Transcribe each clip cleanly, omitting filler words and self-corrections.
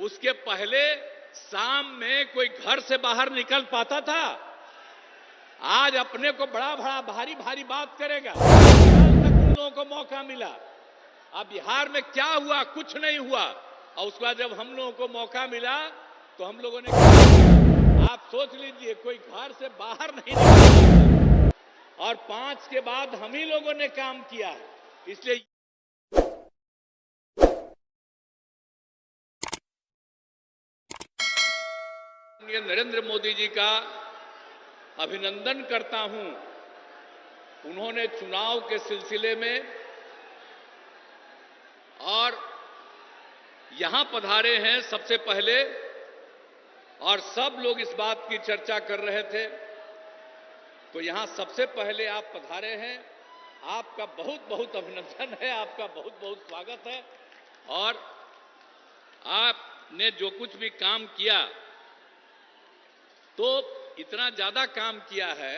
उसके पहले शाम में कोई घर से बाहर निकल पाता था? आज अपने को बड़ा बड़ा भारी भारी बात करेगा। तक उन लोगों को मौका मिला। अब बिहार में क्या हुआ? कुछ नहीं हुआ। और उसके बाद जब हम लोगों को मौका मिला तो हम लोगों ने, आप सोच लीजिए, कोई घर से बाहर नहीं निकला और 5 के बाद हम ही लोगों ने काम किया है। इसलिए नरेंद्र मोदी जी का अभिनंदन करता हूं। उन्होंने चुनाव के सिलसिले में और यहां पधारे हैं सबसे पहले, और सब लोग इस बात की चर्चा कर रहे थे, तो यहां सबसे पहले आप पधारे हैं। आपका बहुत बहुत अभिनंदन है, आपका बहुत बहुत स्वागत है। और आपने जो कुछ भी काम किया, तो इतना ज्यादा काम किया है।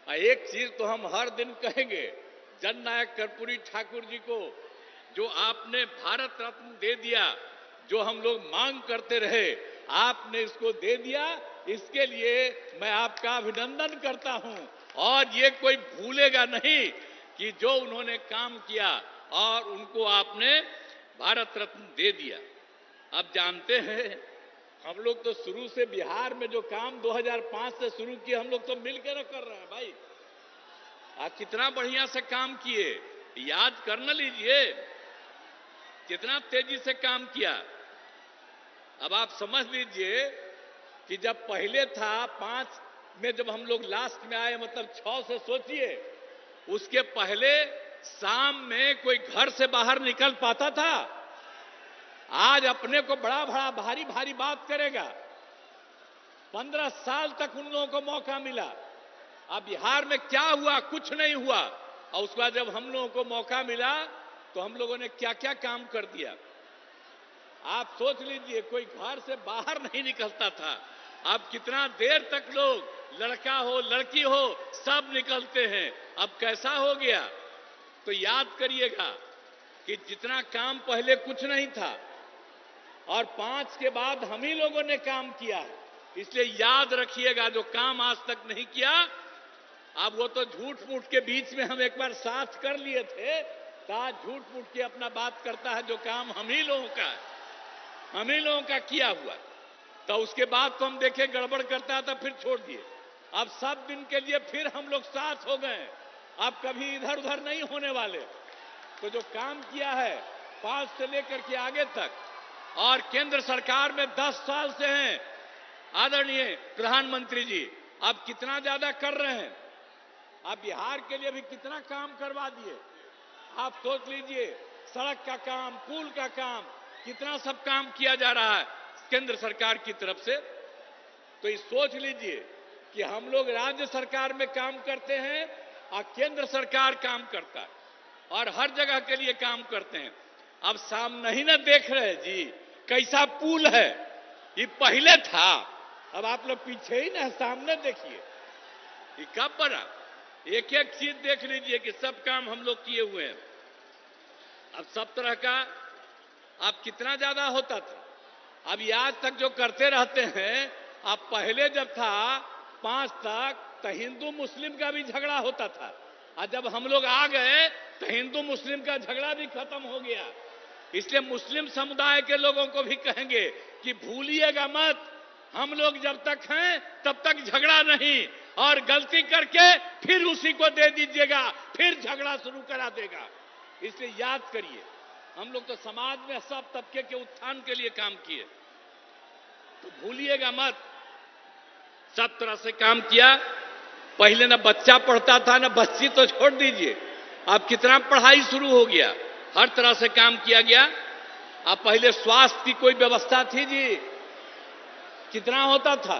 एक चीज तो हम हर दिन कहेंगे, जननायक कर्पूरी ठाकुर जी को जो आपने भारत रत्न दे दिया, जो हम लोग मांग करते रहे, आपने इसको दे दिया। इसके लिए मैं आपका अभिनंदन करता हूं। और ये कोई भूलेगा नहीं कि जो उन्होंने काम किया और उनको आपने भारत रत्न दे दिया। अब जानते हैं, हम लोग तो शुरू से बिहार में जो काम 2005 से शुरू किए, हम लोग तो मिलकर कर रहे हैं भाई। आप कितना बढ़िया से काम किए, याद कर न लीजिए कितना तेजी से काम किया। अब आप समझ लीजिए कि जब पहले था 5 में, जब हम लोग लास्ट में आए, मतलब 6 से सोचिए, उसके पहले शाम में कोई घर से बाहर निकल पाता था? आज अपने को बड़ा बड़ा भारी भारी बात करेगा। 15 साल तक उन लोगों को मौका मिला। अब बिहार में क्या हुआ? कुछ नहीं हुआ। और उसके बाद जब हम लोगों को मौका मिला तो हम लोगों ने क्या क्या काम कर दिया। आप सोच लीजिए, कोई घर से बाहर नहीं निकलता था। अब कितना देर तक लोग, लड़का हो लड़की हो, सब निकलते हैं। अब कैसा हो गया? तो याद करिएगा कि जितना काम पहले कुछ नहीं था, और 5 के बाद हम ही लोगों ने काम किया है। इसलिए याद रखिएगा, जो काम आज तक नहीं किया, अब वो तो झूठ मूठ के बीच में हम एक बार साथ कर लिए थे, कहा झूठ मूठ के अपना बात करता है। जो काम हम ही लोगों का है, हम ही लोगों का किया हुआ, तो उसके बाद तो हम देखे गड़बड़ करता है तो फिर छोड़ दिए। अब सब दिन के लिए फिर हम लोग साथ हो गए। अब कभी इधर उधर नहीं होने वाले। तो जो काम किया है 5 से लेकर के आगे तक, और केंद्र सरकार में 10 साल से हैं आदरणीय प्रधानमंत्री जी, अब कितना ज्यादा कर रहे हैं। अब बिहार के लिए भी कितना काम करवा दिए। आप सोच लीजिए, सड़क का काम, पुल का काम, कितना सब काम किया जा रहा है केंद्र सरकार की तरफ से। तो ये सोच लीजिए कि हम लोग राज्य सरकार में काम करते हैं और केंद्र सरकार काम करता है, और हर जगह के लिए काम करते हैं। अब सामने ही ना देख रहे जी कैसा पुल है। ये पहले था, अब आप लोग पीछे ही ना, सामने देखिए ये कब बना। एक एक चीज देख लीजिए कि सब काम हम लोग किए हुए हैं। अब सब तरह का, अब कितना ज्यादा होता था। अब आज तक जो करते रहते हैं, अब पहले जब था 5 तक, तो हिंदू मुस्लिम का भी झगड़ा होता था, और जब हम लोग आ गए तो हिंदू मुस्लिम का झगड़ा भी खत्म हो गया। इसलिए मुस्लिम समुदाय के लोगों को भी कहेंगे कि भूलिएगा मत, हम लोग जब तक हैं तब तक झगड़ा नहीं, और गलती करके फिर उसी को दे दीजिएगा, फिर झगड़ा शुरू करा देगा। इसलिए याद करिए, हम लोग तो समाज में सब तबके के उत्थान के लिए काम किए, तो भूलिएगा मत। सब तरह से काम किया। पहले ना बच्चा पढ़ता था, ना बच्ची तो छोड़ दीजिए, अब कितना पढ़ाई शुरू हो गया, हर तरह से काम किया गया। अब पहले स्वास्थ्य की कोई व्यवस्था थी जी? कितना होता था?